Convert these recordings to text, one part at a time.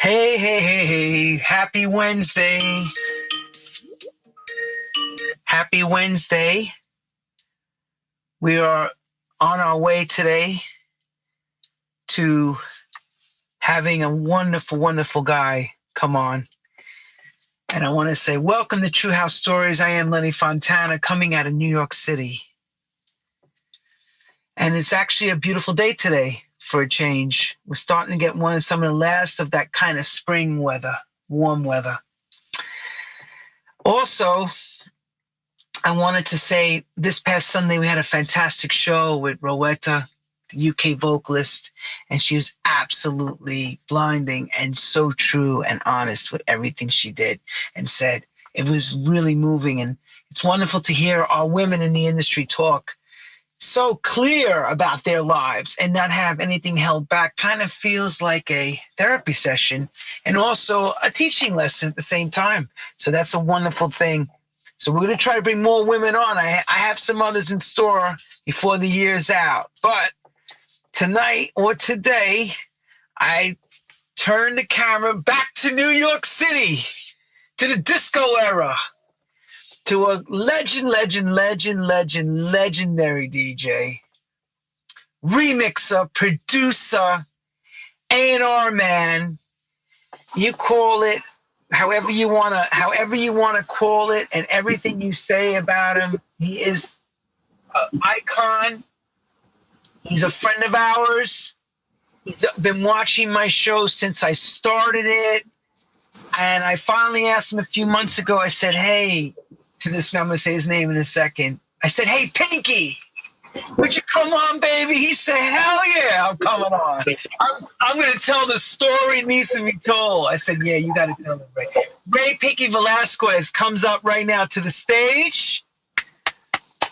Hey, hey, hey, hey. Happy Wednesday. Happy Wednesday. We are on our way today to having a wonderful, wonderful guy come on. And I want to say, welcome to True House Stories. I am Lenny Fontana coming out of New York City. And it's actually a beautiful day today for a change. We're starting to get some of the last of that kind of spring weather, warm weather. Also, I wanted to say this past Sunday, we had a fantastic show with Rowetta, the UK vocalist, and she was absolutely blinding and so true and honest with everything she did and said. It was really moving, and it's wonderful to hear our women in the industry talk so clear about their lives and not have anything held back. Kind of feels like a therapy session and also a teaching lesson at the same time. So that's a wonderful thing. So we're going to try to bring more women on. I have some others in store before the year's out. But tonight or today, I turn the camera back to New York City, to the disco era, to a legendary DJ, remixer, producer, A&R man. You call it however you wanna call it, and everything you say about him. He is an icon. He's a friend of ours. He's been watching my show since I started it. And I finally asked him a few months ago, I said, hey, to this man, I'm gonna say his name in a second. I said, hey, Pinky, would you come on, baby? He said, hell yeah, I'm coming on. I'm going to tell the story needs to be told. I said, yeah, you got to tell it, Ray. RayPinkyVelazquez comes up right now to the stage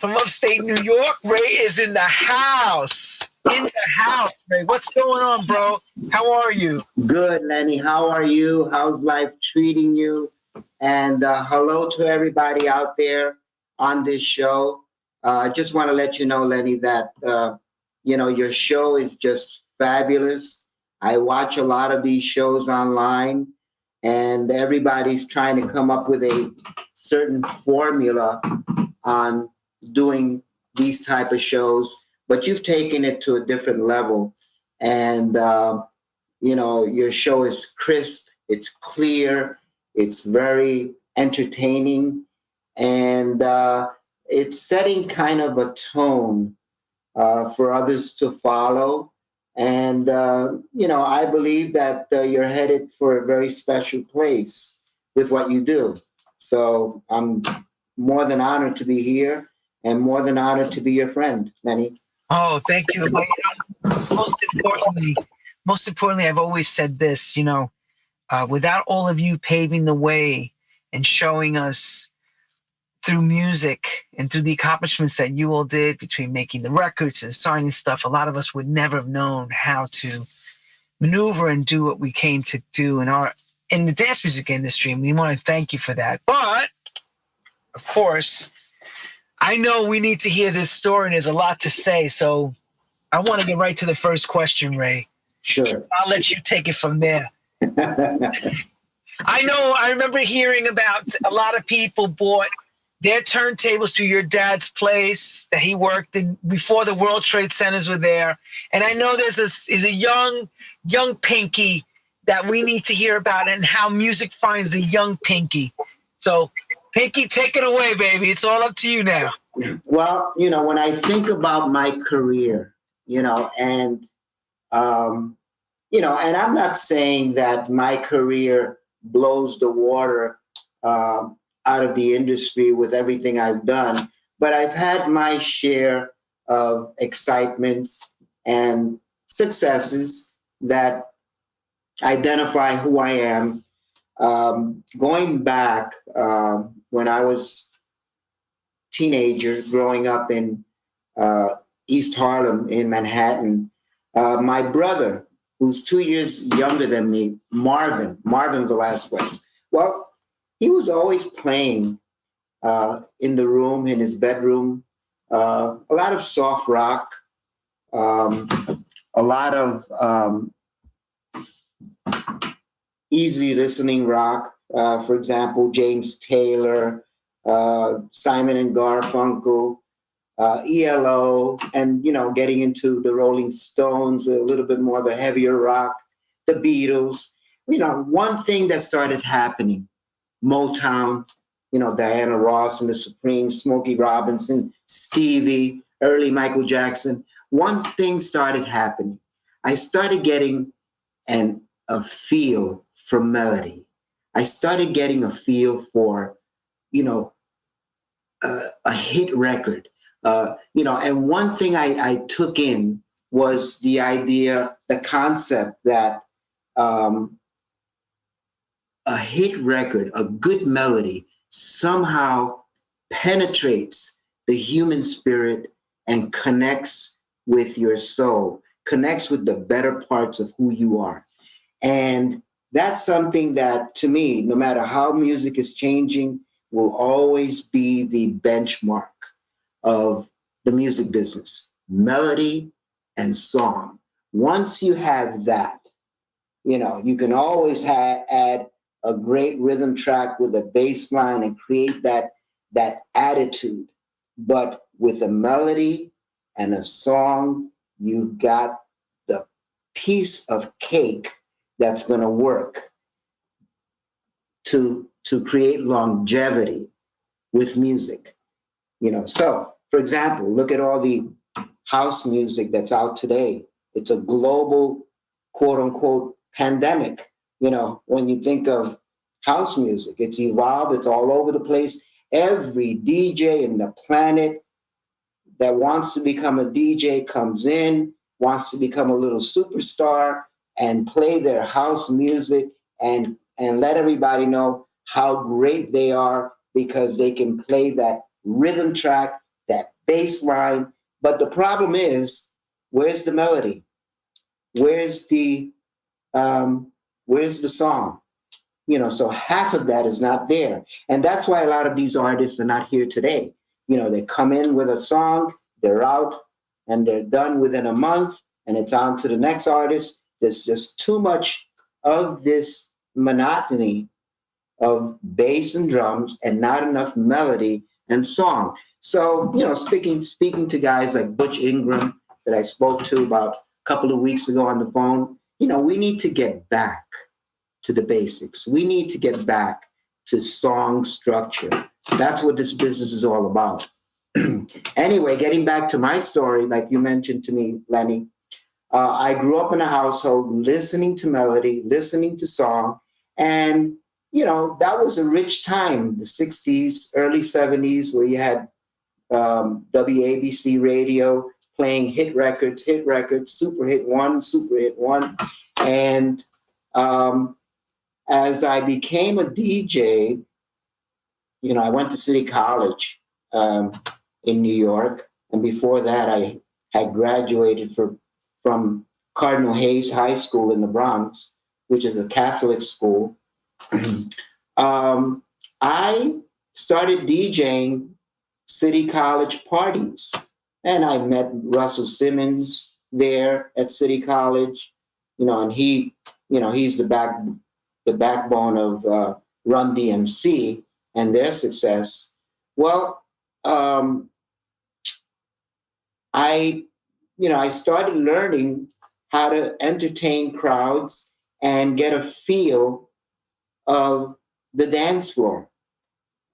from upstate New York. Ray is in the house. Ray. What's going on, bro? How are you? Good, Lenny. How are you? How's life treating you? And hello to everybody out there on this show. I just want to let you know, Lenny, that, your show is just fabulous. I watch a lot of these shows online, and everybody's trying to come up with a certain formula on doing these type of shows, but you've taken it to a different level. And, your show is crisp, it's clear, it's very entertaining, and it's setting kind of a tone for others to follow. And, I believe that you're headed for a very special place with what you do. So I'm more than honored to be here and more than honored to be your friend, Lenny. Oh, thank you. Most importantly, I've always said this, without all of you paving the way and showing us through music and through the accomplishments that you all did between making the records and signing stuff, a lot of us would never have known how to maneuver and do what we came to do in the dance music industry. And we want to thank you for that. But, of course, I know we need to hear this story and there's a lot to say. So I want to get right to the first question, Ray. Sure. I'll let you take it from there. I remember hearing about a lot of people bought their turntables to your dad's place that he worked in before the World Trade Centers were there. And I know there's a young Pinky that we need to hear about and how music finds the young Pinky. So Pinky, take it away, baby. It's all up to you now. Well, when I think about my career, and I'm not saying that my career blows the water out of the industry with everything I've done, but I've had my share of excitements and successes that identify who I am. Going back when I was a teenager, growing up in East Harlem in Manhattan, my brother, who's 2 years younger than me, Marvin Velazquez, well, he was always playing in the room, in his bedroom, a lot of soft rock, a lot of easy listening rock. For example, James Taylor, Simon and Garfunkel, ELO, and getting into the Rolling Stones, a little bit more of a heavier rock, the Beatles. One thing that started happening, Motown, Diana Ross and the Supremes, Smokey Robinson, Stevie, early Michael Jackson. One thing started happening. I started getting a feel for melody. I started getting a feel for, a hit record. And one thing I took in was the idea, the concept that a hit record, a good melody, somehow penetrates the human spirit and connects with your soul, connects with the better parts of who you are. And that's something that, to me, no matter how music is changing, will always be the benchmark of the music business: melody and song. Once you have that, you can always add a great rhythm track with a bass line and create that attitude. But with a melody and a song, you've got the piece of cake that's going to work to create longevity with music. So for example, look at all the house music that's out today. It's a global, quote unquote, pandemic. When you think of house music, it's evolved, it's all over the place. Every DJ in the planet that wants to become a DJ comes in, wants to become a little superstar and play their house music and let everybody know how great they are because they can play that rhythm track, that bass line. But the problem is, where's the melody? Where's the song? So half of that is not there. And that's why a lot of these artists are not here today. They come in with a song, they're out, and they're done within a month, and it's on to the next artist. There's just too much of this monotony of bass and drums and not enough melody and song. So, speaking to guys like Butch Ingram that I spoke to about a couple of weeks ago on the phone, we need to get back to the basics. We need to get back to song structure. That's what this business is all about. Anyway, getting back to my story, like you mentioned to me, Lenny, I grew up in a household listening to melody, listening to song, and that was a rich time, the 60s, early 70s, where you had WABC radio playing hit records, super hit one. And as I became a DJ, I went to City College in New York. And before that, I had graduated from Cardinal Hayes High School in the Bronx, which is a Catholic school. I started DJing City College parties, and I met Russell Simmons there at City College, and he's the backbone of Run DMC and their success. Well, I started learning how to entertain crowds and get a feel of the dance floor.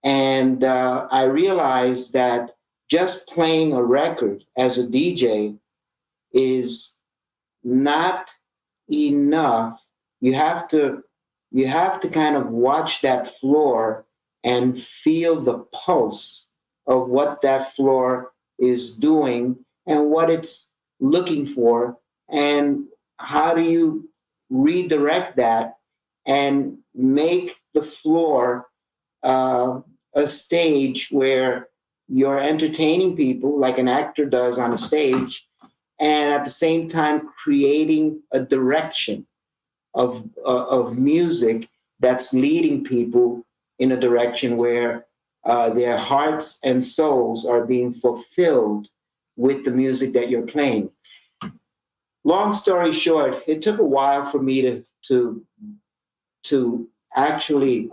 And I realized that just playing a record as a DJ is not enough. You have to kind of watch that floor and feel the pulse of what that floor is doing and what it's looking for, and how do you redirect that and make the floor a stage where you're entertaining people like an actor does on a stage, and at the same time creating a direction of music that's leading people in a direction where their hearts and souls are being fulfilled with the music that you're playing. Long story short, it took a while for me to to actually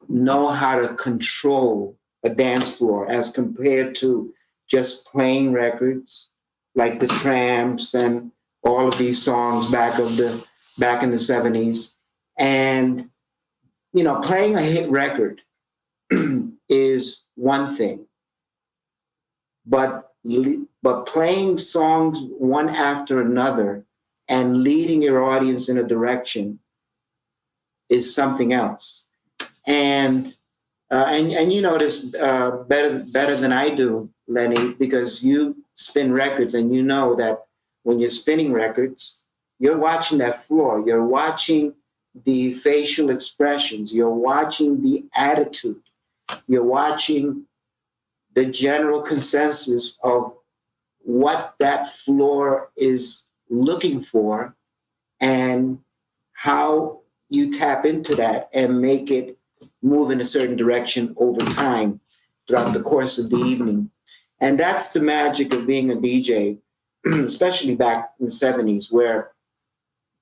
know how to control a dance floor as compared to just playing records like the Tramps and all of these songs back in the 70s. And, you know, playing a hit record is one thing, but playing songs one after another and leading your audience in a direction is something else. And you know this better than I do, Lenny, because you spin records, and you know that when you're spinning records, you're watching that floor, you're watching the facial expressions, you're watching the attitude, you're watching the general consensus of what that floor is looking for and how you tap into that and make it move in a certain direction over time throughout the course of the evening. And that's the magic of being a DJ, especially back in the 70s, where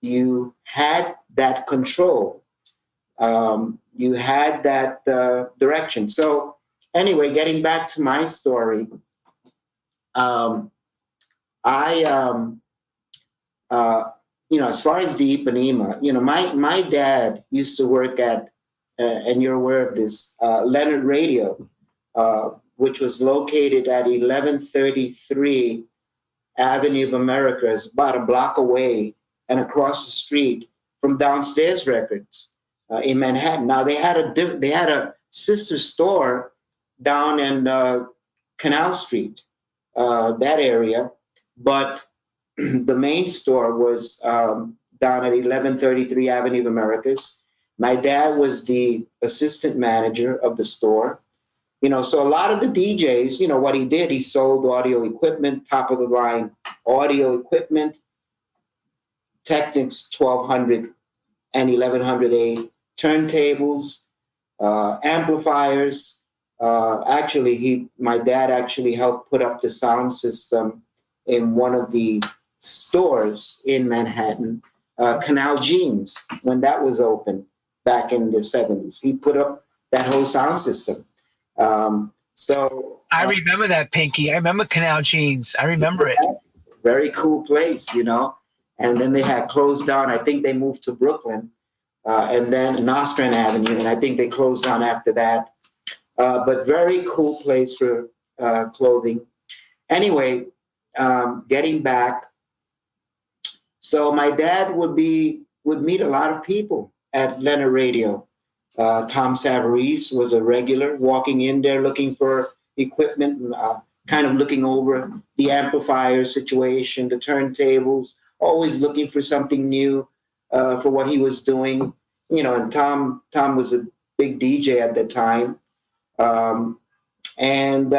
you had that control. You had that direction. So anyway, getting back to my story, you know, as far as the Ipanema, you know, my dad used to work at, and you're aware of this, Leonard Radio, which was located at 1133 Avenue of Americas, about a block away and across the street from Downstairs Records in Manhattan. Now they had a sister store down in Canal Street, that area, but the main store was down at 1133 Avenue of Americas. My dad was the assistant manager of the store. You know, so a lot of the DJs, you know, what he did, he sold audio equipment, top of the line audio equipment, Technics 1200 and 1100A turntables, amplifiers. My dad actually helped put up the sound system in one of the stores in Manhattan, Canal Jeans, when that was open back in the 70s. He put up that whole sound system. I remember that, Pinky. I remember Canal Jeans. I remember it. Very cool place, you know. And then they had closed down. I think they moved to Brooklyn, and then Nostrand Avenue, and I think they closed down after that. But very cool place for clothing. Anyway, getting back. So my dad would meet a lot of people at Leonard Radio. Tom Savarese was a regular, walking in there looking for equipment, kind of looking over the amplifier situation, the turntables, always looking for something new for what he was doing. You know, and Tom was a big DJ at the time. And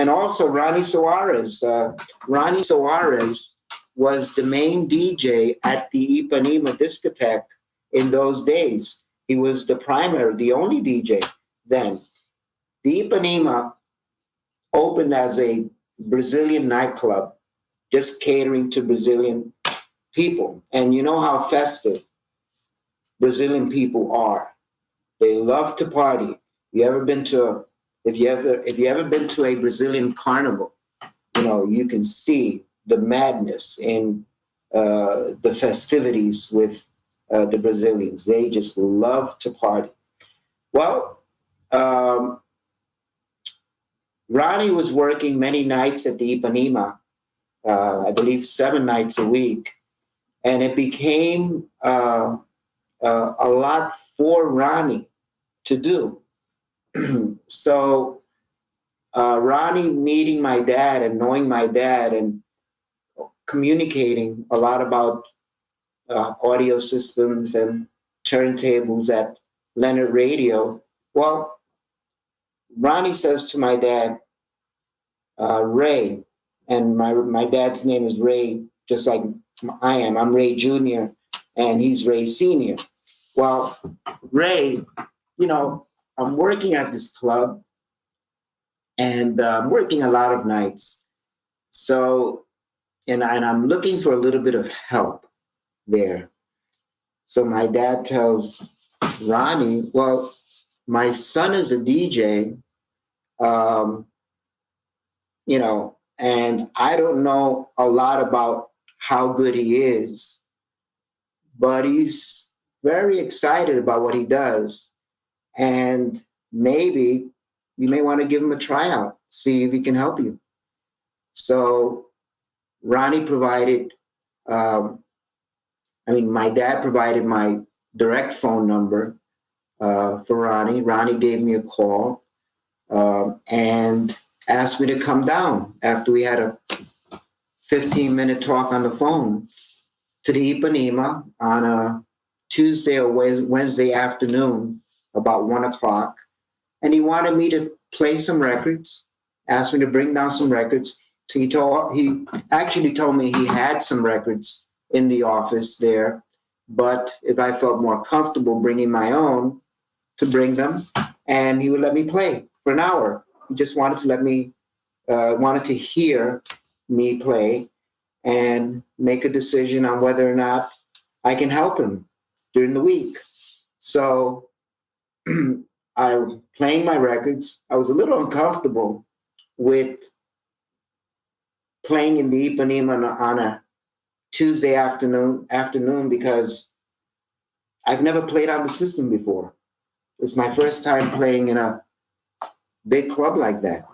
also Ronnie Suarez. Ronnie Suarez was the main DJ at the Ipanema discotheque in those days. He was the only DJ then. The Ipanema opened as a Brazilian nightclub, just catering to Brazilian people. And you know how festive Brazilian people are. They love to party. If you ever been to a Brazilian carnival, you know, you can see the madness in the festivities with the Brazilians. They just love to party. Well, Ronnie was working many nights at the Ipanema, I believe 7 nights a week, and it became a lot for Ronnie to do. So Ronnie meeting my dad and knowing my dad and communicating a lot about audio systems and turntables at Leonard Radio. Well, Ronnie says to my dad, Ray, and my dad's name is Ray, just like I am. I'm Ray Jr. and he's Ray Sr. Well, Ray, you know, I'm working at this club and I'm working a lot of nights. So, and I'm looking for a little bit of help. there. So my dad tells Ronnie, well, my son is a DJ, um, and I don't know a lot about how good he is, but he's very excited about what he does. And maybe you may want to give him a tryout, see if he can help you. So Ronnie provided, my dad provided my direct phone number for Ronnie. Ronnie gave me a call and asked me to come down after we had a 15-minute talk on the phone to the Ipanema on a Tuesday or Wednesday afternoon about 1:00. And he wanted me to play some records, asked me to bring down some records. He actually told me he had some records in the office there, but if I felt more comfortable bringing my own, to bring them, and he would let me play for an hour. He just wanted to wanted to hear me play and make a decision on whether or not I can help him during the week. So I was playing my records. I was a little uncomfortable with playing in the Ipanema on a Tuesday afternoon because I've never played on the system before. It's my first time playing in a big club like that.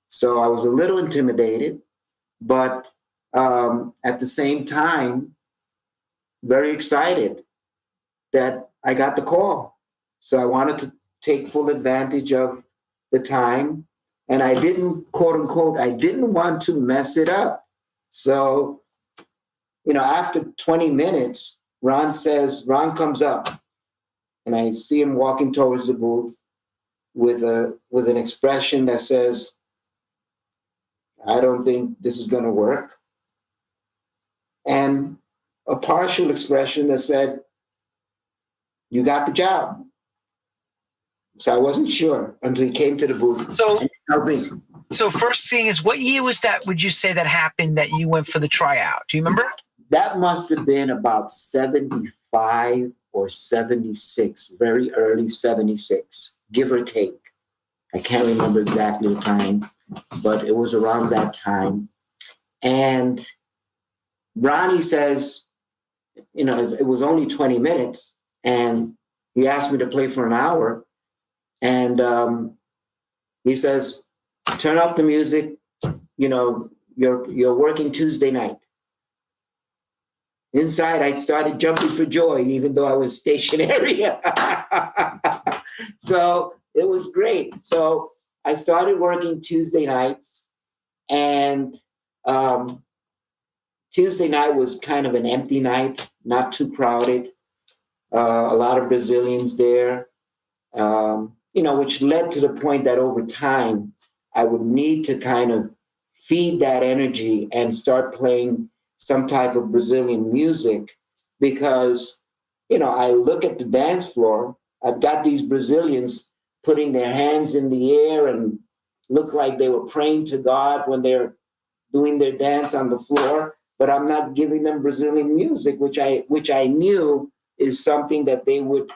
So I was a little intimidated, but at the same time, very excited that I got the call. So I wanted to take full advantage of the time. And I didn't, quote unquote, I didn't want to mess it up. So, after 20 minutes, Ron comes up, and I see him walking towards the booth with an expression that says, I don't think this is going to work. And a partial expression that said, you got the job. So I wasn't sure until he came to the booth. So first thing is, what year was that, would you say, that happened that you went for the tryout? Do you remember? That must have been about 75 or 76, very early 76, give or take. I can't remember exactly the time, but it was around that time. And Ronnie says, it was only 20 minutes, and he asked me to play for an hour. And he says, turn off the music. You're working Tuesday night. Inside, I started jumping for joy, even though I was stationary. So it was great. So I started working Tuesday nights, and Tuesday night was kind of an empty night, not too crowded. A lot of Brazilians there. Which led to the point that over time, I would need to kind of feed that energy and start playing some type of Brazilian music because, I look at the dance floor, I've got these Brazilians putting their hands in the air and look like they were praying to God when they're doing their dance on the floor, but I'm not giving them Brazilian music, which I knew is something that they would,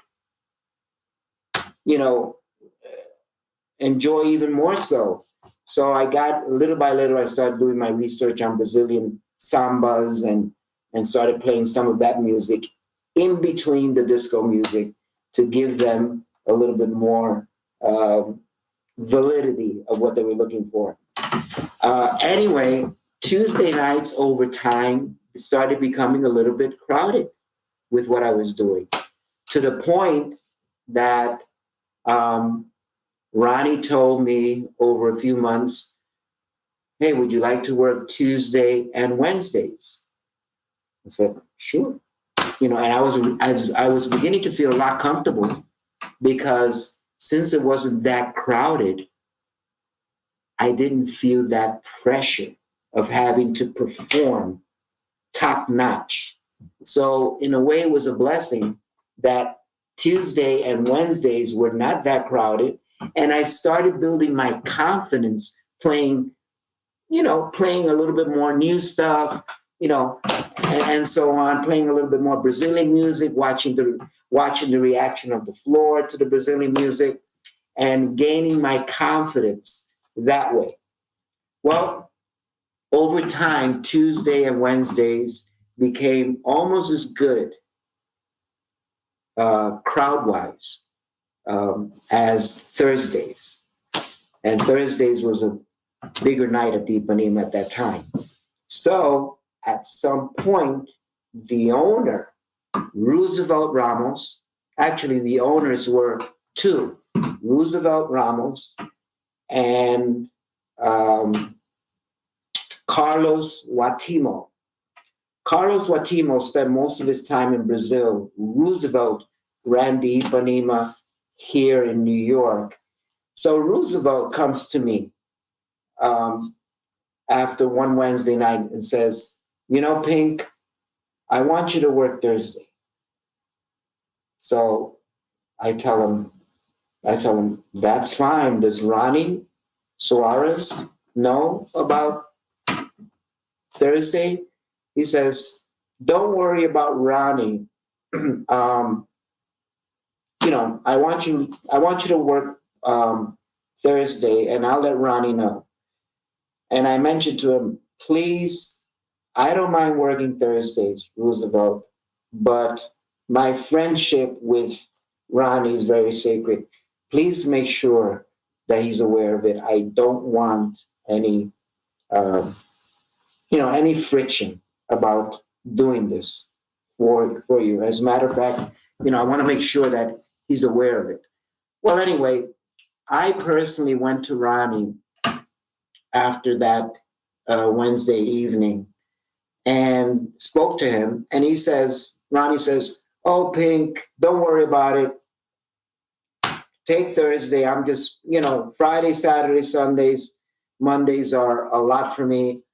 enjoy even more so. So I got, little by little, I started doing my research on Brazilian sambas and started playing some of that music in between the disco music to give them a little bit more validity of what they were looking for. Anyway, Tuesday nights over time started becoming a little bit crowded with what I was doing, to the point that Ronnie told me over a few months, hey, would you like to work Tuesday and Wednesdays? I said, sure. And I was beginning to feel a lot comfortable because since it wasn't that crowded, I didn't feel that pressure of having to perform top notch. So in a way, it was a blessing that Tuesday and Wednesdays were not that crowded. And I started building my confidence playing a little bit more new stuff, and so on, playing a little bit more Brazilian music, watching the reaction of the floor to the Brazilian music, and gaining my confidence that way. Well, over time, Tuesday and Wednesdays became almost as good crowd-wise as Thursdays. And Thursdays was a bigger night at the Ipanema at that time. So at some point, the owner, Roosevelt Ramos, actually the owners were two, Roosevelt Ramos and Carlos Watimo. Carlos Watimo spent most of his time in Brazil. Roosevelt ran the Ipanema here in New York. So Roosevelt comes to me after one Wednesday night and says, Pink, I want you to work Thursday. So I tell him, that's fine. Does Ronnie Suarez know about Thursday? He says, don't worry about Ronnie. I want you to work Thursday, and I'll let Ronnie know. And I mentioned to him, please, I don't mind working Thursdays, Roosevelt, but my friendship with Ronnie is very sacred. Please make sure that he's aware of it. I don't want any friction about doing this for you. As a matter of fact, I want to make sure that he's aware of it. Well, anyway, I personally went to Ronnie after that Wednesday evening and spoke to him. And Ronnie says, oh, Pink, don't worry about it. Take Thursday. I'm just, Friday, Saturday, Sundays, Mondays are a lot for me.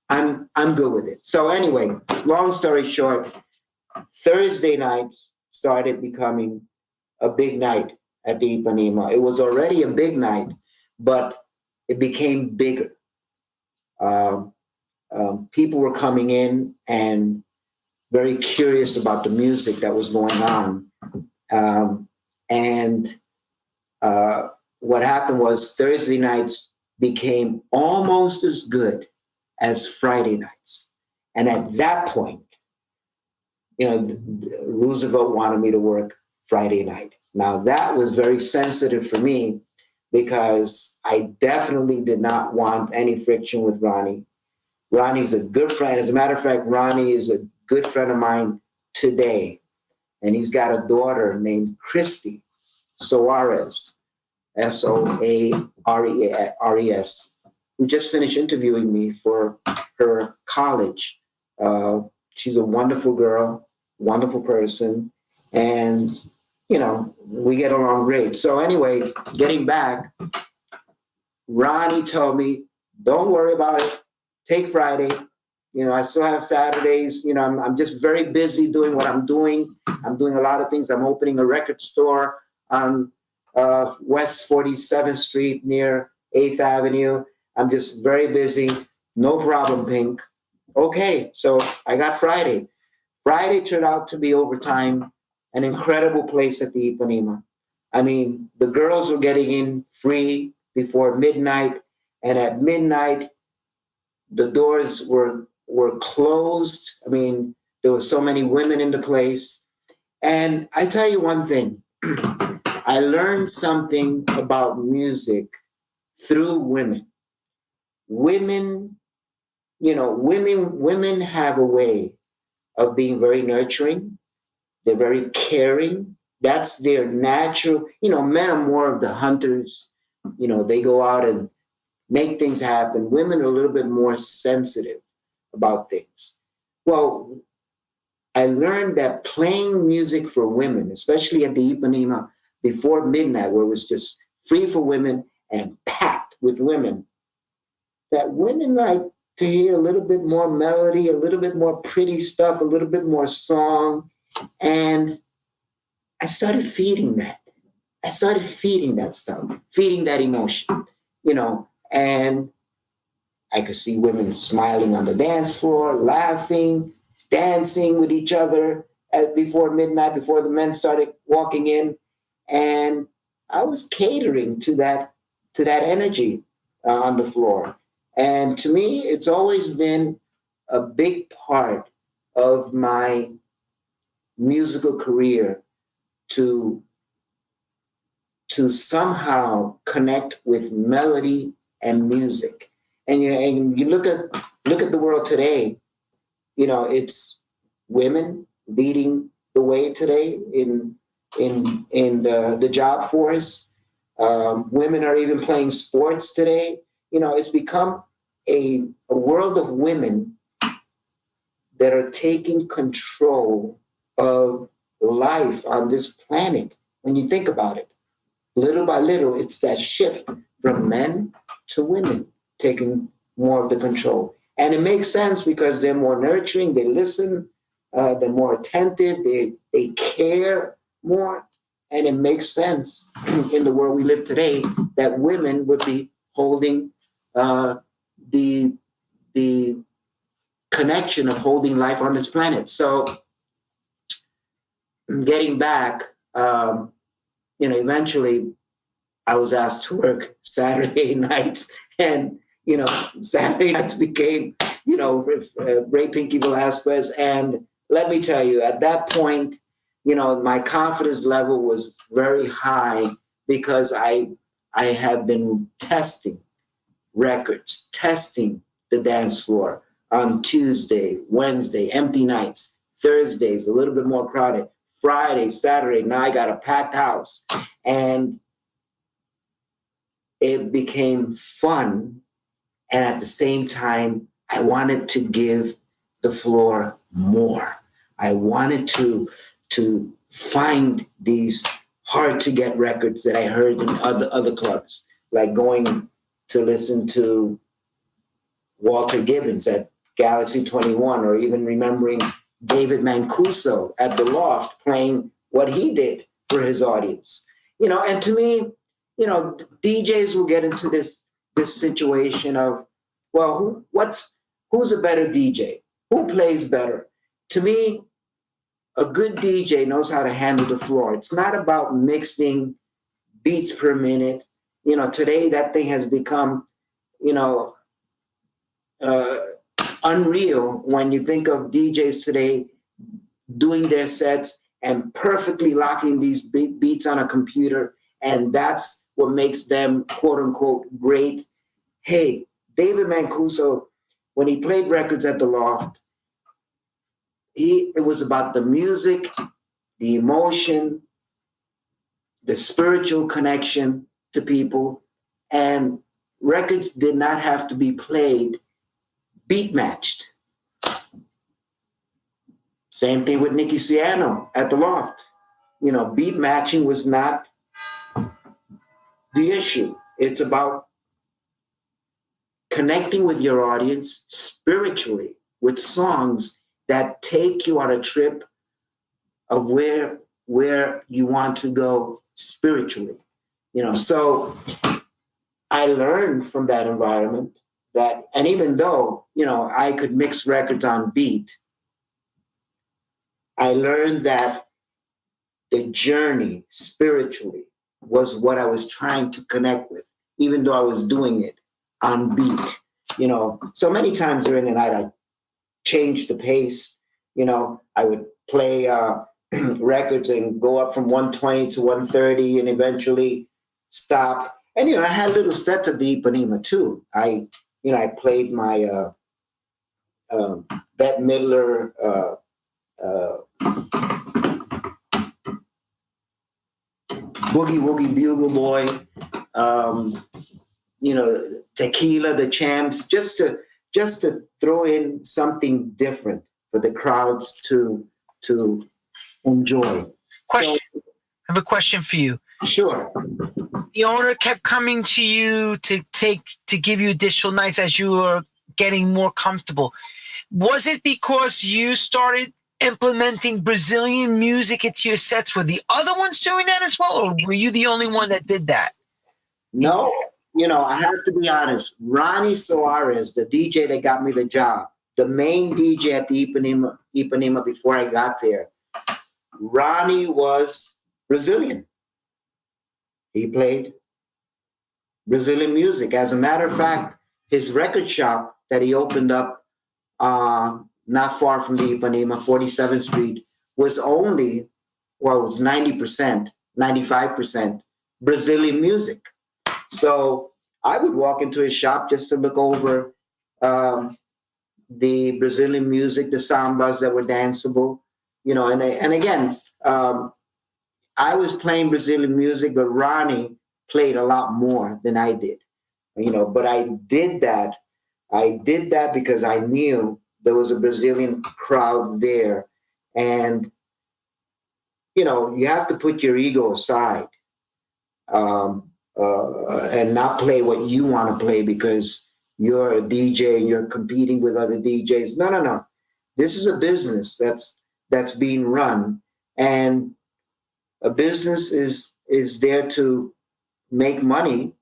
I'm good with it. So anyway, long story short, Thursday nights started becoming a big night at the Ipanema. It was already a big night, but it became bigger. People were coming in and very curious about the music that was going on. What happened was Thursday nights became almost as good as Friday nights. And at that point, Roosevelt wanted me to work Friday night. Now that was very sensitive for me because I definitely did not want any friction with Ronnie. Ronnie's a good friend. As a matter of fact, Ronnie is a good friend of mine today. And he's got a daughter named Christy Suarez, Soares, who just finished interviewing me for her college. She's a wonderful girl, wonderful person, and, we get along great. So anyway, getting back, Ronnie told me, don't worry about it. Take Friday. I still have Saturdays. I'm just very busy doing what I'm doing. I'm doing a lot of things. I'm opening a record store on West 47th Street near 8th Avenue. I'm just very busy. No problem, Pink. Okay, so I got Friday. Friday turned out to be overtime, an incredible place at the Ipanema. I mean, the girls were getting in free before midnight, and at midnight, the doors were closed. I mean, there were so many women in the place. And I tell you one thing, I learned something about music through women. Women have a way of being very nurturing. They're very caring. That's their natural, men are more of the hunters. They go out and make things happen. Women are a little bit more sensitive about things. Well, I learned that playing music for women, especially at the Ipanema before midnight, where it was just free for women and packed with women, that women like to hear a little bit more melody, a little bit more pretty stuff, a little bit more song. And I started feeding that. I started feeding that stuff, feeding that emotion, and I could see women smiling on the dance floor, laughing, dancing with each other before midnight, before the men started walking in, and I was catering to that energy on the floor. And to me, it's always been a big part of my musical career to somehow connect with melody and music. And you look at the world today, it's women leading the way today in the job force. Women are even playing sports today. It's become a world of women that are taking control of life on this planet. When you think about it, little by little, it's that shift from men to women taking more of the control. And it makes sense because they're more nurturing, they listen, they're more attentive, they care more. And it makes sense in the world we live today that women would be holding the connection of holding life on this planet. So getting back, eventually I was asked to work Saturday nights, and Saturday nights became with RayPinkyVelazquez. And let me tell you, at that point, my confidence level was very high because I have been testing records, testing the dance floor on Tuesday, Wednesday, empty nights, Thursdays, a little bit more crowded, Friday, Saturday. Now I got a packed house. And it became fun. And at the same time, I wanted to give the floor more. I wanted to find these hard to get records that I heard in other clubs, like going to listen to Walter Gibbons at Galaxy 21, or even remembering David Mancuso at the Loft playing what he did for his audience. And to me, DJs will get into this situation of, well, who's a better DJ? Who plays better? To me, a good DJ knows how to handle the floor. It's not about mixing beats per minute. Today that thing has become, unreal when you think of DJs today doing their sets and perfectly locking these beats on a computer. And that's what makes them, quote unquote, great. Hey, David Mancuso, when he played records at the Loft, it was about the music, the emotion, the spiritual connection to people. And records did not have to be played beat matched. Same thing with Nicky Siano at the Loft. Beat matching was not the issue. It's about connecting with your audience spiritually with songs that take you on a trip of where you want to go spiritually. So I learned from that environment that, and even though, I could mix records on beat, I learned that the journey spiritually was what I was trying to connect with, even though I was doing it on beat. So many times during the night, I changed the pace. I would play records and go up from 120 to 130 and eventually stop. And, I had little sets of the Ipanema too. I played my Bette Midler Boogie Woogie Bugle Boy, Tequila, the Champs, just to throw in something different for the crowds to enjoy. Question. I have a question for you. Sure. The owner kept coming to you to give you additional nights as you were getting more comfortable. Was it because you started implementing Brazilian music into your sets? Were the other ones doing that as well, or were you the only one that did that? No, I have to be honest. Ronnie Soares, the DJ that got me the job, the main DJ at the Ipanema before I got there, Ronnie was Brazilian. He played Brazilian music. As a matter of fact, his record shop that he opened up not far from the Ipanema, 47th Street, was only, well, it was 90%, 95% Brazilian music. So I would walk into his shop just to look over um, the Brazilian music, the sambas that were danceable, and again, I was playing Brazilian music, but Ronnie played a lot more than I did, but I did that because I knew there was a Brazilian crowd there. And, you have to put your ego aside and not play what you want to play because you're a DJ and you're competing with other DJs. No, no, no. This is a business that's being run, and a business is there to make money,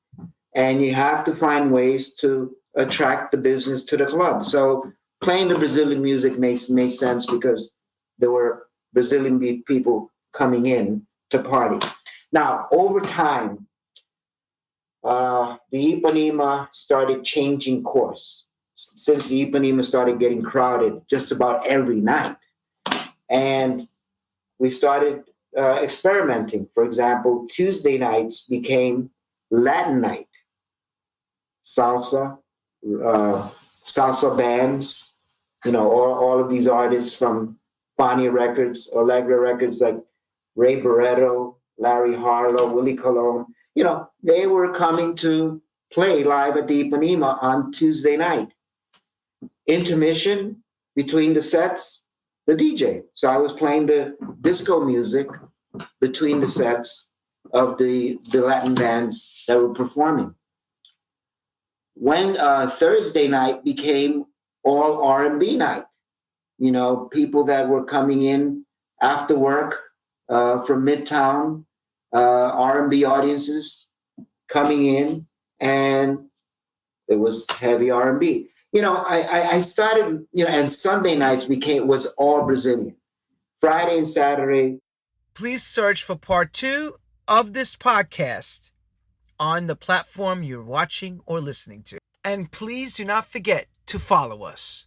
and you have to find ways to attract the business to the club. So playing the Brazilian music makes sense because there were Brazilian people coming in to party. Now, over time, the Ipanema started changing course. Since the Ipanema started getting crowded just about every night, and we started experimenting. For example, Tuesday nights became Latin night, salsa, salsa bands, all of these artists from Fania Records, Allegra Records, like Ray Barretto, Larry Harlow, Willie Colon, they were coming to play live at the Ipanema on Tuesday night. Intermission between the sets, the DJ. So I was playing the disco music between the sets of the Latin bands that were performing. When Thursday night became all R&B night, people that were coming in after work from Midtown, R&B audiences coming in, and it was heavy R&B. I started, and Sunday nights was all Brazilian. Friday and Saturday. Please search for part 2 of this podcast on the platform you're watching or listening to. And please do not forget to follow us.